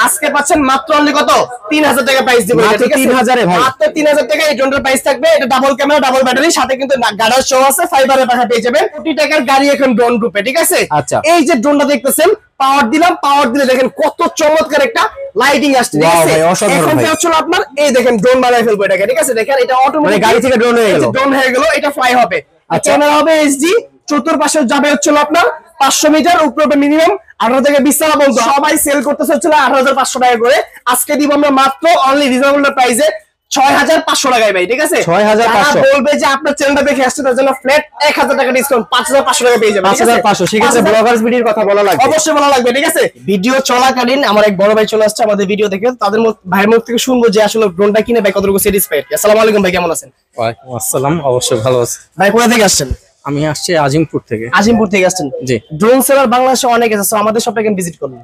আজকে পাচ্ছেন মাত্র অনলি কত 3000 টাকা প্রাইস দিব। মাত্র 3000 এ ভাই, মাত্র 3000 টাকা এই ড্রোনটার প্রাইস থাকবে। এটা ডাবল ক্যামেরা ডাবল ব্যাটারি, সাথে কিন্তু গার্ডার শো আছে, ফাইবারের পাখা পেয়ে যাবেন। কোটি টাকার গাড়ি এখন ড্রোন গ্রুপে, ঠিক আছে। আচ্ছা, এই যে ড্রোনটা দেখতেছেন, পাওয়ার দিলাম, পাওয়ার দিলে দেখেন কত চমৎকার একটা লাইটিং আসছে, ঠিক আছে। এখন হচ্ছে আপনার এই দেখেন ড্রোন বানায় ফেলবো এটাকে, ঠিক আছে। দেখেন এটা অটোমেটিক গাড়ি থেকে ড্রোন হয়ে গেল, ড্রোন হয়ে গেল। এটা ফ্লাই হবে, ক্যামেরা হবে এইচডি, চতুর্পাশে যাবে হচ্ছে আপনার 500 মিটার, উপরে মিনিমাম 18 থেকে 20 টাকা বলতো। সবাই সেল করতেছে হচ্ছে 8500 টাকা করে। আজকে দিব আমরা মাত্র অনলি রিজনেবল প্রাইসে 6500 টাকায় ভাই, ঠিক আছে। 6500 বলবে যে আপনার চ্যানেলটা দেখে আসছে, তার জন্য ফ্ল্যাট 1000 টাকা ডিসকাউন্ট, 5500 টাকা পেয়ে যাবেন। 5500, ঠিক আছে। ব্লগার্স ভিডিওর কথা বলা লাগবে, অবশ্যই বলা লাগবে, ঠিক আছে। ভিডিও চলাকালীন আমার এক বড় ভাই চলে আসছে আমাদের ভিডিও দেখে, তাদের ভাইয়ের মুখ থেকে শুনবো যে আসলে ড্রোনটা কিনে ভাই কতটুকু স্যাটিসফাইড। আসসালামু আলাইকুম ভাই, কেমন আছেন? ওয়ালাইকুম আসসালাম, অবশ্যই ভালো আছি ভাই। কোথা থেকে আসছেন? আমি আসছি আজিমপুর থেকে। আজিমপুর থেকে আসছেন? জি। ড্রোন সেলার বাংলাদেশে অনেক আছে, আমাদের সবটা কেন ভিজিট করলেন?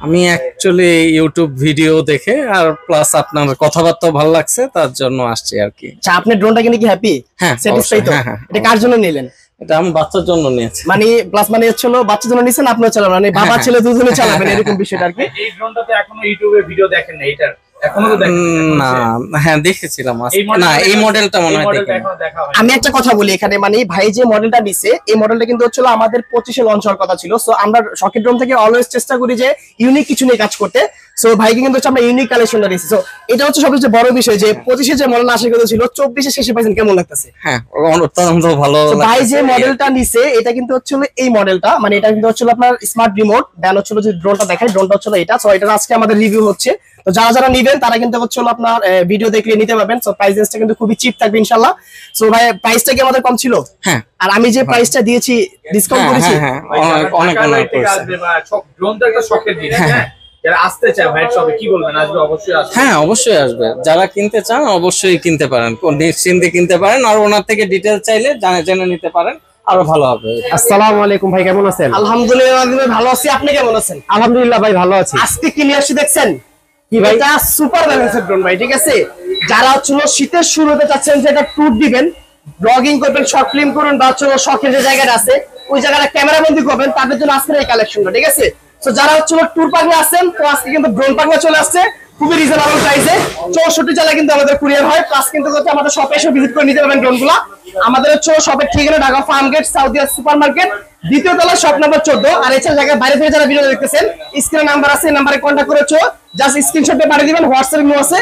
আমি অ্যাকচুয়ালি ইউটিউব ভিডিও দেখে আর প্লাস আপনার কথাবার্তা ভালো লাগছে, তার জন্য আসছি আর কি। আচ্ছা, আপনি ড্রোনটা কিনে কি হ্যাপি? হ্যাঁ, স্যাটিসফাইড তো? এটা কার জন্য নিলেন? এটা আমি বাচ্চার জন্য নিয়েছি। মানে প্লাস মানে হচ্ছে বাচ্চার জন্য নিছেন, আপনিও চালাবেন, মানে বাবা ছেলে দুজনে চালাবেন, এরকম বিষয়টা আর কি। এই ড্রোনটাতে এখনো ইউটিউবে ভিডিও দেখেন না, এটার এখনো তো দেখেন না, হ্যাঁ দেখেছিলাম। না, এই মডেলটা মনে হয় দেখেন। আমি একটা কথা বলি এখানে, মানে ভাই যে মডেলটা নিছে, এই মডেলটা কিন্তু হচ্ছিল আমাদের 25-এ লঞ্চ হওয়ার কথা ছিল। সো আমরা শখের ড্রোন থেকে অলওয়েজ চেষ্টা করি যে ইউনিক কিছু নিয়ে কাজ করতে। সো ভাইকে কিন্তু হচ্ছে আমরা ইউনিক কালেকশনটা দিয়েছি। সো এটা হচ্ছে সবচেয়ে বড় বিষয় যে 25-এ যে মডেল আসার কথা ছিল, 24-এ শেষে পাইছেন, কেমন লাগতেছে? হ্যাঁ, অত্যন্ত ভালো। ভাই যে মডেলটা নিছে, এটা কিন্তু হচ্ছে এই মডেলটা, মানে এটা কিন্তু হচ্ছে আপনার স্মার্ট রিমোট দেন হচ্ছে যে ড্রোনটা দেখায়, ড্রোনটা হচ্ছে এটা। সো এটা আজকে আমাদের রিভিউ হচ্ছে। তো যারা যারা নিবেন তারা কিন্তু হচ্ছে আপনার ভিডিও দেখলে নিতে পারবেন। সো প্রাইসটা কিন্তু খুবই চিপ থাকবে ইনশাআল্লাহ। সো ভাই প্রাইসটা কি আমাদের কম ছিল? হ্যাঁ। আর আমি যে প্রাইসটা দিয়েছি ডিসকাউন্ট করেছি। হ্যাঁ, অনেক আসবে বা ড্রোন তো একটা শখের জিনিস। হ্যাঁ, যারা আসতে চায় ভাই শপে কি বলবেন? আসবে, অবশ্যই আসবে। হ্যাঁ, অবশ্যই আসবে। যারা কিনতে চান অবশ্যই কিনতে পারেন, নিশ্চিন্তে কিনতে পারেন। আর ওনার থেকে ডিটেইল চাইলে জেনে নিতে পারেন, আরো ভালো হবে। আসসালামু আলাইকুম ভাই, কেমন আছেন? আলহামদুলিল্লাহ ভালো আছি, আপনি কেমন আছেন? আলহামদুলিল্লাহ ভাই, ভালো আছি। আজকে কি নিয়ে আসছি দেখছেন? কি ভাই? এটা সুপার ব্যালেন্সের ড্রোন ভাই, ঠিক আছে। যারা হচ্ছে শীতের শুরুতে চাচ্ছেন যে এটা ট্যুর দিবেন, ব্লগিং করবেন, শর্ট ফিল্ম করবেন, বা হচ্ছে শখের যে জায়গাটা আছে ওই জায়গাটা ক্যামেরা বন্দি করবেন, তাদের জন্য আজকের এই কালেকশনটা, ঠিক আছে। তো যারা হচ্ছে ট্যুর পাগলা আছেন, তো আজকে কিন্তু ড্রোন পাগলা চলে আসছে খুবই রিজনেবল প্রাইসে। 64 জেলায় কিন্তু আমাদের কুরিয়ার হয়, প্লাস কিন্তু আমাদের শপে এসে ভিজিট করে নিতে পারবেন ড্রোনগুলো। আমাদের হচ্ছে শপের ঠিকানা ঢাকা ফার্ম গেট, সাউথিয়া সুপার মার্কেট, দ্বিতীয় তলা, শপ নাম্বার 14। আর এছাড়া জায়গায় বাইরে থেকে যারা ভিডিও দেখতেছেন, স্ক্রিনে নাম্বার আছে, এই নাম্বারে কন্ট্যাক্ট করেছো, জাস্ট স্ক্রিনশটে পাঠিয়ে দিবেন। হোয়াটসঅ্যাপ ইমো আছে,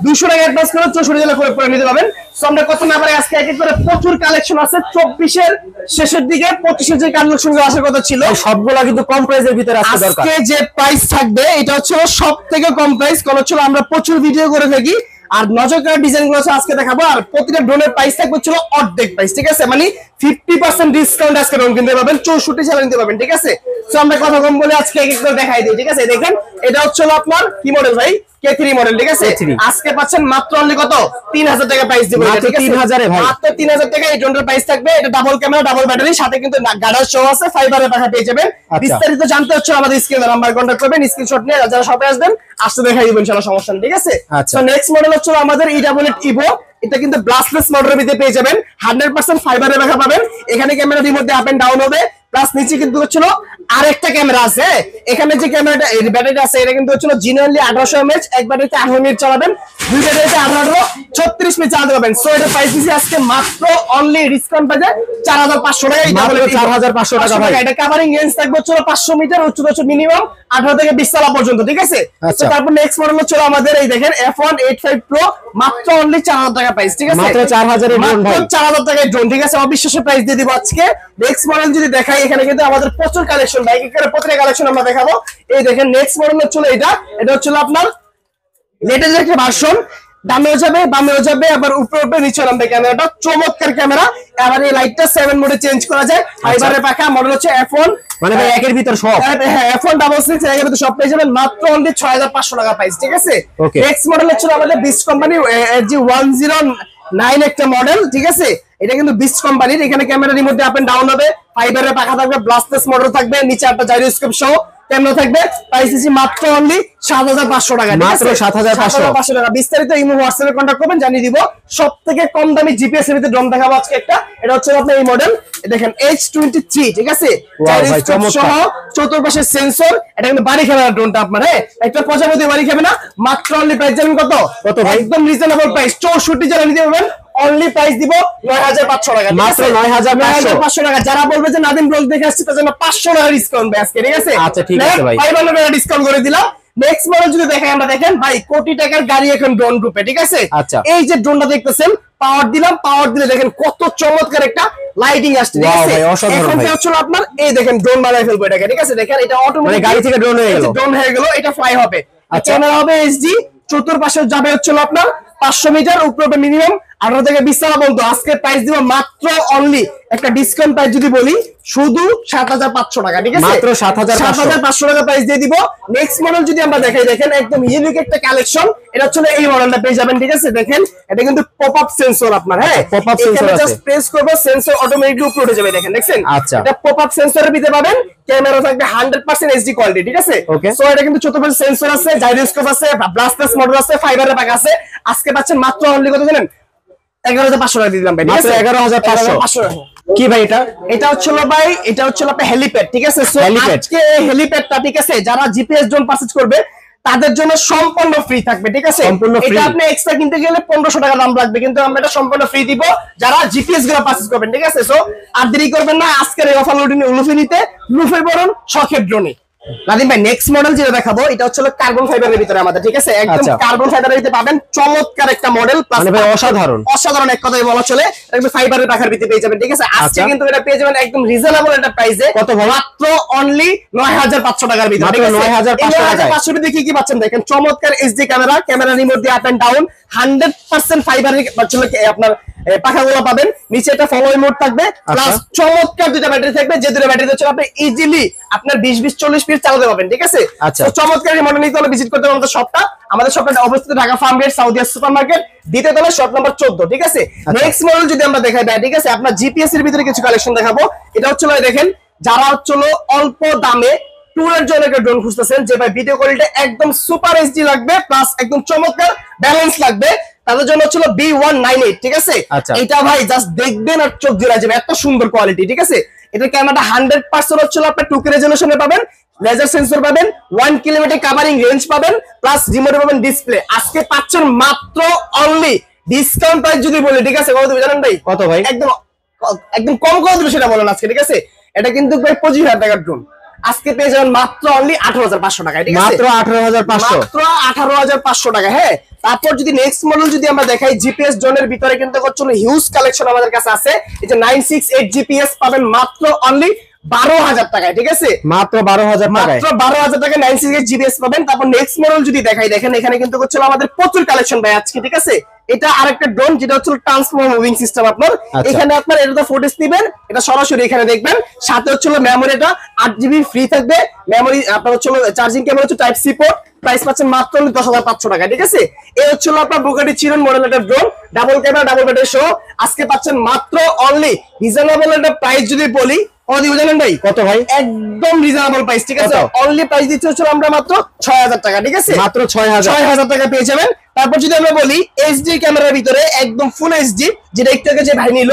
200 টাকা অ্যাডভান্স করে 64 জেলা করে নিতে পারবেন। সো আমরা কত না পারে আজকে এক এক করে প্রচুর কালেকশন আছে। 24-এর শেষের দিকে 25-এর যে কালেকশন আসার কথা ছিল, সবগুলা কিন্তু কম প্রাইসের ভিতরে আসতে দরকার। আজকে যে প্রাইস থাকবে এটা হচ্ছে সবথেকে কম প্রাইস, কারণ হচ্ছে আমরা প্রচুর ভিডিও করে থাকি। আর নজর কাটা ডিজাইন গুলো আজকে দেখাবো। আর প্রতিটা ড্রোনের প্রাইস থাকবে হচ্ছে অর্ধেক প্রাইস, ঠিক আছে। মানে 50% ডিসকাউন্ট আজকে ড্রোন কিনতে পারবেন, 64 জেলা নিতে পারবেন, ঠিক আছে। সো আমরা কথা কম বলে আজকে এক এক করে দেখাই দিই, ঠিক আছে। দেখেন এটা হচ্ছে আপনার কি মডেল ভাই? K3 মডেল, ঠিক আছে। আজকে পাচ্ছেন মাত্র অনলি কত 3000 টাকা প্রাইস দিব। মাত্র 3000 এ ভাই, মাত্র 3000 টাকা এই ড্রোনের প্রাইস থাকবে। এটা ডাবল ক্যামেরা ডাবল ব্যাটারি, সাথে কিন্তু গার্ডার শো আছে, ফাইবারের পাখা পেয়ে যাবেন। বিস্তারিত জানতে হচ্ছে আমাদের স্ক্রিনে নাম্বার কন্টাক্ট করবেন, স্ক্রিনশট নিয়ে যারা শপে আসবেন আসতে দেখাই দিব ইনশাআল্লাহ, সমস্যা নেই, ঠিক আছে। সো নেক্সট মডেল হচ্ছে আমাদের EW8 ইভো। এটা কিন্তু ব্লাস্টলেস মোটরের ভিতরে পেয়ে যাবেন, 100% ফাইবারের পাখা পাবেন। এখানে ক্যামেরা রিমোটে আপ এন্ড ডাউন হবে, প্লাস নিচে কিন্তু হচ্ছিল আরেকটা ক্যামেরা আছে। এখানে যে ক্যামেরাটা এই ব্যাটারিটা আছে, এটা কিন্তু হচ্ছিল জেনুইনলি 1800 mAh, এক ব্যাটারিতে 18 মিনিট চালাবেন, দুই ব্যাটারিতে 36 মিনিট চালাতে পারবেন। সো এটা প্রাইস দিছি আজকে মাত্র অনলি ডিসকাউন্ট পাবে 4500 টাকা। মাত্র 4500 টাকা ভাই। এটা কভারিং রেঞ্জ থাকবে হচ্ছে 500 মিটার, উচ্চতা হচ্ছে মিনিমাম 18 থেকে 20 তলা পর্যন্ত, ঠিক আছে। তো তারপর নেক্সট মডেল হচ্ছে আমাদের এই দেখেন F185 Pro, মাত্র অনলি 4000 টাকা প্রাইস, ঠিক আছে। মাত্র 4000 এর ড্রোন ভাই, 4000 টাকায় ড্রোন, ঠিক আছে। অবিশ্বাস্য প্রাইস দিয়ে দিব আজকে। নেক্সট মডেল যদি দেখাই, এখানে কিন্তু আমাদের প্রচুর কালেকশন, বাইক করে প্রতিটা কালেকশন আমরা দেখাবো। এই দেখেন নেক্সট মডেল হচ্ছে এটা হচ্ছে আপনার লেটেস্ট একটা ভার্সন, ডানেও যাবে বামেও যাবে, আবার উপরে নিচে নামবে ক্যামেরাটা, চমৎকার ক্যামেরা। আবার এই লাইটটা 7 মোডে চেঞ্জ করা যায়, ফাইবারের পাখা। মডেল হচ্ছে F1, মানে ভাই একের ভিতর সব। হ্যাঁ, F166 এর ভিতর সব পেয়ে যাবেন, মাত্র অনলি 6500 টাকা প্রাইস, ঠিক আছে। নেক্সট মডেল হচ্ছে আমাদের বিস কোম্পানি SG109 একটা মডেল, ঠিক আছে। এটা কিন্তু বিস কোম্পানির। এখানে ক্যামেরা রিমোটে আপ এন্ড ডাউন হবে, ফাইবারের পাখা থাকবে, ব্লাস্টলেস মোটর থাকবে, নিচে একটা জাইরোস্কোপ সহ ক্যামেরা থাকবে, প্রাইস দিচ্ছি মাত্র অনলি 7500 টাকা, মাত্র 7500 টাকা। বিস্তারিত ইমো হোয়াটসঅ্যাপে কন্টাক্ট করবেন, জানিয়ে দিব। সবথেকে কম দামি জিপিএস এর ভিতরে ড্রোন দেখাবো আজকে একটা। এটা হচ্ছে আপনার এই মডেল, দেখেন H23, ঠিক আছে, সহ চতুর্পাশে সেন্সর। এটা কিন্তু বাড়ি খাবে না ড্রোনটা আপনার, হ্যাঁ একটা প্রজাপতি বাড়ি খাবে না। মাত্র অনলি প্রাইস জানেন কত? কত ভাই? একদম রিজনেবল প্রাইস, 64 যারা নিতে পারবেন অনলি প্রাইস দিব 9500 টাকা, মাত্র 9500 টাকা। যারা বলবে যে নাদিম ব্লগ দেখে আসছে তার জন্য 500 টাকা ডিসকাউন্ট ভাই আজকে, ঠিক আছে? আচ্ছা ঠিক আছে ভাই, 500 টাকা ডিসকাউন্ট করে দিলাম। নেক্সট মডেল যদি দেখেন, আমরা দেখেন ভাই কোটি টাকার গাড়ি এখন ড্রোন গ্রুপে, ঠিক আছে? আচ্ছা। এই যে ড্রোনটা দেখতেছেন, পাওয়ার দিলাম, পাওয়ার দিলে দেখেন কত চমৎকার একটা লাইটিং আসছে, ঠিক আছে? ভাই, অসাধারণ এখন ভাই। হচ্ছে আপনার এই দেখেন ড্রোন বানাই ফেলবো এটাকে, ঠিক আছে? দেখেন এটা মানে অটোমেটিক গাড়ি থেকে ড্রোন হয়ে গেল, ড্রোন হয়ে গেল, এটা ফ্লাই হবে। আচ্ছা। ক্যামেরা হবে এইচডি, চতুর্পাশে যাবে হচ্ছে আপনার 500 মিটার, উপরে মিনিমাম 18 থেকে 20 টাকা বলতো। আজকে প্রাইস দিব মাত্র অনলি একটা ডিসকাউন্ট প্রাইস যদি বলি শুধু 7500 টাকা, ঠিক আছে? মাত্র 7500 টাকা প্রাইস দিয়ে দিব। নেক্সট মডেল যদি আমরা দেখাই, দেখেন একদম ইউনিক একটা কালেকশন। এটা হচ্ছে এই মডেলটা পেয়ে যাবেন, ঠিক আছে? দেখেন এটা কিন্তু পপ আপ সেন্সর আপনার, হ্যাঁ pop up sensor আছে। জাস্ট প্রেস করব, সেন্সর অটোমেটিকলি উপরে উঠে যাবে, দেখেন দেখছেন? আচ্ছা। এটা পপ আপ সেন্সরের ভিতরে পাবেন, ক্যামেরা থাকবে 100% এইচডি কোয়ালিটি, ঠিক আছে? Okay. সো এটা কিন্তু চতুর্পাশে সেন্সর আছে, জাইরোস্কোপ আছে, ব্লাস্টার্স মডেল আছে, ফাইবারের প্যাক আছে। আজকে পাচ্ছেন মাত্র অনলি কত জানেন? 11500 টাকা দিয়ে দিলাম ভাই, ঠিক মাত্র আছে? 11500 কি ভাই এটা? এটা হচ্ছে ভাই, এটা হচ্ছে আপনার হেলিপ্যাড, ঠিক আছে? So helipad. আজকে হেলিপ্যাডটা, ঠিক আছে, যারা জিপিএস ড্রোন পারচেজ করবে তাদের জন্য সম্পূর্ণ ফ্রি থাকবে, ঠিক আছে? সম্পূর্ণ free। এটা আপনি এক্সট্রা কিনতে গেলে 1500 টাকা দাম লাগবে, কিন্তু আমরা এটা সম্পূর্ণ ফ্রি দিব যারা জিপিএস গুলো পারচেজ করবেন, ঠিক আছে? সো আর দেরি করবেন না, আজকের এই অফার লুফে নিতে, লুফে বরণ শখের ড্রোনে। নাদিম ভাই নেক্সট মডেল যেটা দেখাবো, এটা হচ্ছে কার্বন ফাইবারের ভিতরে আমাদের, ঠিক আছে? একদম আচ্ছা। কার্বন ফাইবারের ভিতরে পাবেন, চমৎকার একটা মডেল, মানে ভাই অসাধারণ, অসাধারণ এক কথাই বলা চলে। একদম ফাইবারের পাখার ভিতরে পেয়ে যাবেন, ঠিক আছে? আজকে আচ্ছা। কিন্তু এটা পেয়ে যাবেন একদম রিজনেবল একটা প্রাইসে। কত ভাই? মাত্র অনলি 9500 টাকার ভিতরে, মাত্র ঠিক আছে? 9500 টাকায়। 9500 টাকায় কি কি পাচ্ছেন দেখেন, চমৎকার এইচডি ক্যামেরা, ক্যামেরা রিমোট দিয়ে আপ এন্ড ডাউন, 100% ফাইবারের আপনার পাখাগুলো পাবেন। নিচে একটা ফলোই মোড থাকবে, প্লাস চমৎকার দুটো ব্যাটারি থাকবে, যে দুটো ব্যাটারি হচ্ছে আপনি ইজিলি আপনার 20-40 মিনিট চালাতে পারবেন, ঠিক আছে? আচ্ছা। তো চমৎকার এই মডেল নিতে হলে ভিজিট করতে হবে আমাদের শপটা। আমাদের শপটা অবস্থিত Dhaka Farmgate, Saudia super market, দ্বিতীয় তলায়, শপ নাম্বার 14, ঠিক আছে? নেক্সট মডেল যদি আমরা দেখাই ভাই, ঠিক আছে, আপনার জিপিএস এর ভিতরে কিছু কালেকশন দেখাবো। এটা হচ্ছে দেখেন, যারা হচ্ছে অল্প দামে ট্যুরের জন্য একটা ড্রোন খুঁজতেছেন, যে ভাই ভিডিও কোয়ালিটি একদম সুপার এইচডি লাগবে, প্লাস একদম চমৎকার ব্যালেন্স লাগবে, তাদের জন্য হচ্ছে B198, ঠিক আছে? আচ্ছা। এটা ভাই জাস্ট দেখবেন আর চোখ জুড়ে যাবে, এত সুন্দর কোয়ালিটি, ঠিক আছে? এটা ক্যামেরাটা 100% হচ্ছে আপনার 2K রেজোলিউশনে পাবেন, লেজার সেন্সর পাবেন, 1 কিলোমিটার কাভারিং রেঞ্জ পাবেন, প্লাস রিমোট পাবেন ডিসপ্লে। আজকে পাচ্ছেন মাত্র অনলি ডিসকাউন্ট প্রাইস যদি বলি, ঠিক আছে, কত দিবেন জানেন ভাই? কত ভাই? একদম একদম কম করে দিবে সেটা বলেন আজকে, ঠিক আছে? এটা কিন্তু ভাই 25000 টাকার ড্রোন, আজকে পেয়ে যাবেন মাত্র অনলি 18500 টাকায়, ঠিক আছে? মাত্র 18500, মাত্র 18500 টাকা, হ্যাঁ। তারপর যদি নেক্সট মডেল যদি আমরা দেখাই, জিপিএস ড্রোনের ভিতরে কিন্তু হিউজ কালেকশন আমাদের কাছে আছে। এই যে 968 জিপিএস পাবেন মাত্র অনলি 12000 টাকায়, ঠিক আছে? মাত্র 12000 টাকায়, মাত্র 12000 টাকায় 968 জিপিএস পাবেন। তারপর নেক্সট মডেল যদি দেখাই, দেখেন এখানে কিন্তু আমাদের প্রচুর কালেকশন ভাই আজকে, ঠিক আছে? এটা আরেকটা ড্রোন, যেটা হচ্ছে ট্রান্সফর্ম মুভিং সিস্টেম আপনার। আচ্ছা। এখানে আপনার এটা ফুটেজ দিবেন, এটা সরাসরি এখানে দেখবেন। সাথে হচ্ছে মেমোরিটা 8GB ফ্রি থাকবে, মেমোরি আপনার হচ্ছে চার্জিং ক্যামেরা হচ্ছে টাইপ সি পোর্ট। প্রাইস পাচ্ছেন মাত্র 10500 টাকা, ঠিক আছে? এই হচ্ছে আপনার বুগাটি চিরন মডেল একটা drone, double camera, double battery সহ। আজকে পাচ্ছেন মাত্র অনলি রিজনেবল একটা প্রাইস যদি বলি, জানেন ভাই কত ভাই? একদম রিজনেবল প্রাইস, ঠিক আছে? কত? অনলি প্রাইস দিচ্ছে হচ্ছে আমরা মাত্র 6000 টাকা, ঠিক আছে? মাত্র 6000 টাকা পেয়ে যাবেন। তারপর যদি আমরা বলি এইচডি ক্যামেরার ভিতরে একদম ফুল এইচডি, যেটা একটু আগে যে ভাই নিল,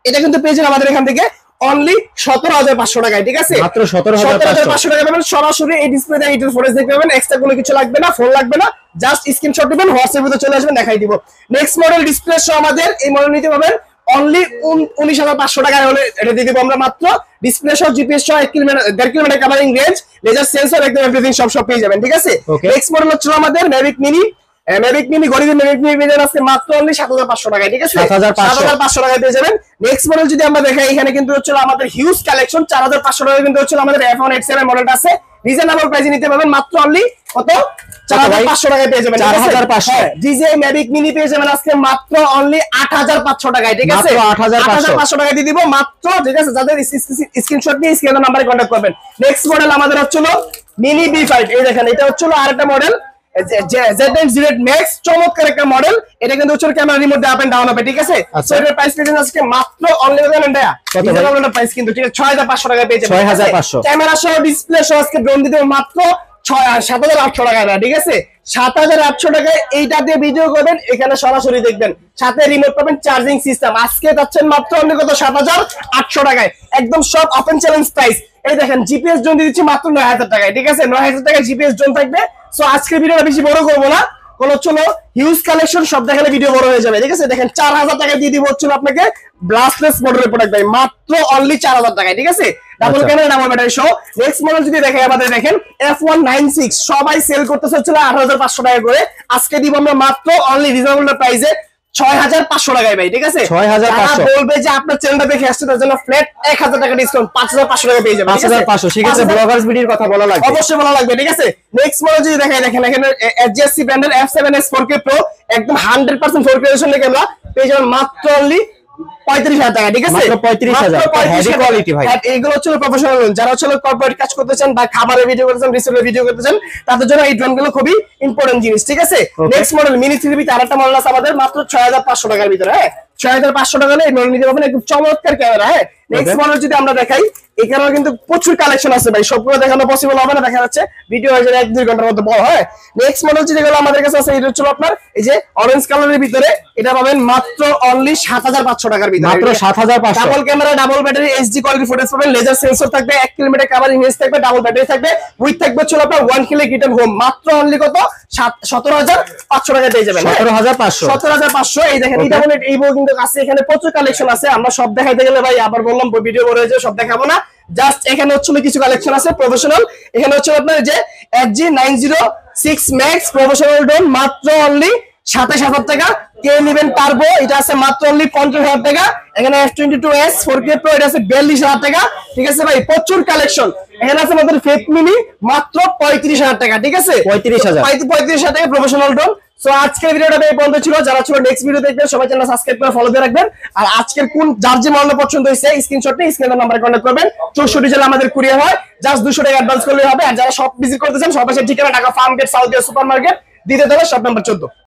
এটা কিন্তু পেয়ে যাবেন আমাদের এখান থেকে অনলি 17500 টাকায়, ঠিক আছে? মাত্র 17500 টাকা পাবেন। সরাসরি এই ডিসপ্লেতে এইটার ফুটেজ দেখতে পাবেন, এক্সট্রা কোনো কিছু লাগবে না, ফোন লাগবে না, জাস্ট স্ক্রিনশট দিবেন, হোয়াটসঅ্যাপের ভিতরে চলে আসবেন, দেখাই দিব। নেক্সট মডেল ডিসপ্লে সহ আমাদের এই মডেল নিতে পাবেন অনলি 19500 টাকায়, হলে এটা দিয়ে দিব আমরা মাত্র। ডিসপ্লে সহ জিপিএস সহ 1 kilometre 1.5 kilometre covering range, laser sensor, একদম এভরিথিং সব পেয়ে যাবেন, ঠিক আছে? নেক্সট মডেল হচ্ছে আমাদের ম্যাভিক মিনি, গরিবের ম্যাভিক মিনি পেয়ে যাবেন আজকে মাত্র অনলি 7500 টাকায়, ঠিক আছে? 7500 টাকায় পেয়ে যাবেন। নেক্সট মডেল যদি আমরা দেখাই, এখানে কিন্তু হচ্ছে আমাদের হিউজ কালেকশন, 4500 টাকায় কিন্তু হচ্ছে আমাদের F1 X7 মডেলটা আছে, রিজনেবল প্রাইসে নিতে পারবেন মাত্র অনলি কত? 4500 টাকায় পেয়ে যাবেন, 4500। ডিজে ম্যাভিক মিনি পেয়ে যাবেন আজকে মাত্র অনলি 8500 টাকায়, ঠিক আছে? মাত্র 8500 টাকা দিয়ে দিব মাত্র, ঠিক আছে? যাদের স্ক্রিনশট নিয়ে স্ক্রিনের নাম্বারে কন্টাক্ট করবেন। নেক্সট মডেল আমাদের হচ্ছে মিনি B5, এই দেখেন এটা হচ্ছে আরেকটা মডেল, Z9 Max চমৎকার একটা মডেল। এটা কিন্তু হচ্ছে ক্যামেরা রিমোট দিয়ে আপ এন্ড ডাউন হবে, ঠিক আছে? আচ্ছা। সো এটার প্রাইস পেয়েছেন আজকে মাত্র অনলি জানেন ভাইয়া কত ভাই? রিজনেবল প্রাইস কিন্তু, ঠিক আছে? 6500 টাকায় পেয়ে যাবেন। 6500 ক্যামেরা সহ ডিসপ্লে সহ আজকে ড্রোন দিতে হবে মাত্র 7800 টাকায়, ঠিক আছে? 7800 টাকায় এইটা দিয়ে ভিডিও করবেন, এখানে সরাসরি দেখবেন, সাথে রিমোট পাবেন, চার্জিং সিস্টেম। আজকে যাচ্ছেন মাত্র অনলি কত 7800 টাকায়, একদম সব ওপেন চ্যালেঞ্জ প্রাইস। এই দেখেন জিপিএস জোন দিয়ে দিচ্ছি মাত্র 9000 টাকায়, ঠিক আছে? 9000 টাকায় জিপিএস জোন থাকবে। সো আজকের ভিডিওটা বেশি বড় করবো না, কোন চলো হিউজ কালেকশন সব দেখালে ভিডিও বড় হয়ে যাবে, ঠিক আছে? দেখেন 4000 টাকা দিয়ে দিব হচ্ছিল আপনাকে ব্লাস্টলেস মডেলের প্রোডাক্ট ভাই, মাত্র অনলি 4000 টাকায়, ঠিক আছে? ডাবল ক্যামেরা ডাবল ব্যাটারি সহ। নেক্সট মডেল যদি দেখেন আমাদের, দেখেন F196 সবাই সেল করতেছে হচ্ছিল 8500 টাকা করে, আজকে দিব আমরা মাত্র অনলি রিজনেবল প্রাইসে 6500 টাকায় ভাই, ঠিক আছে? 6500 যারা বলবে যে আপনার চ্যানেলটা দেখে আসছে তার জন্য ফ্ল্যাট 1000 টাকা ডিসকাউন্ট, 5500 টাকা পেয়ে যাবেন, ঠিক আছে? 5500 সেক্ষেত্রে ব্লগার্স ভিডিওর কথা বলা লাগবে। অবশ্যই বলা লাগবে, ঠিক আছে? নেক্সট মডেল যদি দেখেন, এখানে HGSC ব্র্যান্ডের F7s 4K Pro একদম 100% 4K রেজোলিউশনের ক্যামেরা পেয়ে যাবেন মাত্র অনলি 35,000 টাকা, ঠিক আছে? মাত্র 35,000 হেভি কোয়ালিটি ভাই। এইগুলো হচ্ছে প্রফেশনাল, যারা হচ্ছে কর্পোরেট কাজ করতে চান বা খাবারের ভিডিও করতে চান, রিসেলের ভিডিও করতে চান, তাদের জন্য এই ড্রোনগুলো খুবই ইম্পর্টেন্ট জিনিস, ঠিক আছে? নেক্সট মডেল মিনি 3B আরেকটা মডেল আছে আমাদের মাত্র 6500 টাকার ভিতরে, হ্যাঁ? 6500 টাকা এই মডেল নিতে পারবেন, একদম চমৎকার ক্যামেরা, হ্যাঁ? নেক্সট মডেল যদি আমরা দেখাই, এখানেও কিন্তু প্রচুর কালেকশন আছে ভাই, সবগুলো দেখানো পসিবল হবে না, দেখা যাচ্ছে ভিডিও হয়ে যাবে 1-2 ঘন্টার মধ্যে বড়, হয়। নেক্সট মডেল যেগুলো আমাদের কাছে আছে, এটা হচ্ছে আপনার এই যে অরেঞ্জ কালারের ভিতরে, এটা পাবেন মাত্র অনলি 7500 টাকার ভিতরে, মাত্র 7500 double camera double battery HD quality footage পাবেন, লেজার সেন্সর থাকবে, 1 কিলোমিটার কভারিং রেঞ্জ থাকবে, ডাবল ব্যাটারি থাকবে, উইথ থাকবে হচ্ছে আপনার 1 কিলো রিটার্ন হোম, মাত্র অনলি কত 17500 টাকা পেয়ে যাবেন, 17500 17500। এই দেখেন এটা বলে এই বউ কিন্তু আছে, এখানে প্রচুর কালেকশন আছে, আমরা সব দেখাইতে গেলে ভাই আবার বললাম ভিডিও বড় হয়ে যাবে, সব দেখাবো না। জাস্ট এখানে হচ্ছে কিছু কালেকশন আছে প্রফেশনাল, এখানে হচ্ছে আপনার যে FG906 Max প্রফেশনাল ড্রোন মাত্র অনলি 27000 টাকা। কে নেবেন টার্বো, এটা আছে মাত্র অনলি 50000 টাকা। এখানে F22s 4K Pro এটা আছে 42000 টাকা, ঠিক আছে ভাই? প্রচুর কালেকশন। এখানে আছে আমাদের ফেক মিনি মাত্র 35000 টাকা, ঠিক আছে? 35000 টাকা প্রফেশনাল ড্রোন। সো আজকের ভিডিওটা এই পর্যন্ত ছিল, যারা ছিল নেক্সট ভিডিও দেখবেন সবাই চ্যানেল সাবস্ক্রাইব করে ফলো দিয়ে রাখবেন। আর আজকের কোন যার যে মডেল পছন্দ হয়েছে স্ক্রিনশট নিয়ে স্ক্রিনের নাম্বারে কন্টাক্ট করবেন। 64 জেলা আমাদের কুরিয়ার হয়, জাস্ট 200 টাকা অ্যাডভান্স করলে হবে। আর যারা শপ ভিজিট করতে চান, সবার ঠিকানা Dhaka Farmgate, south super market, দ্বিতীয় তলা, শপ নাম্বার 14।